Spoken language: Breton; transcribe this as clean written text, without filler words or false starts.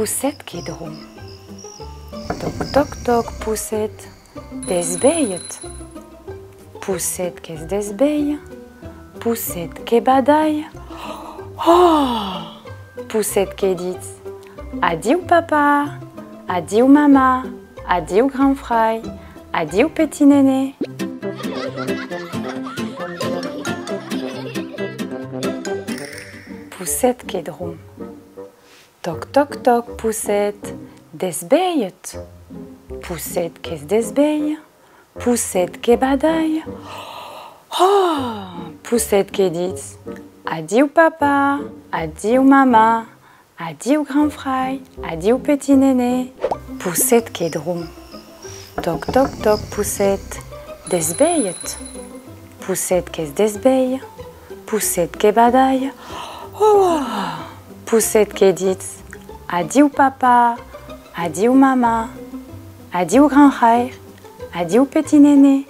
Poussette qui drom. Toc toc toc poussette, desbeillet. Poussette qu'est desbeille, poussette qui badaille. Oh! Poussette qui dit adieu papa, adieu maman, adieu grand frère, adieu petit néné. Poussette qui drom. Toc toc toc poussette, desbeillet. Poussette qui desbeille, poussette qui badaille. Oh! Poussette qui dit adieu papa, adieu maman, adieu grand frère, adieu petit néné. Poussette qui drom. Toc toc toc poussette, desbeillet. Poussette qui desbeille, poussette qui badaille. Oh! Poussette qui dit adieu papa, adieu maman, adieu grand frère, adieu petit néné.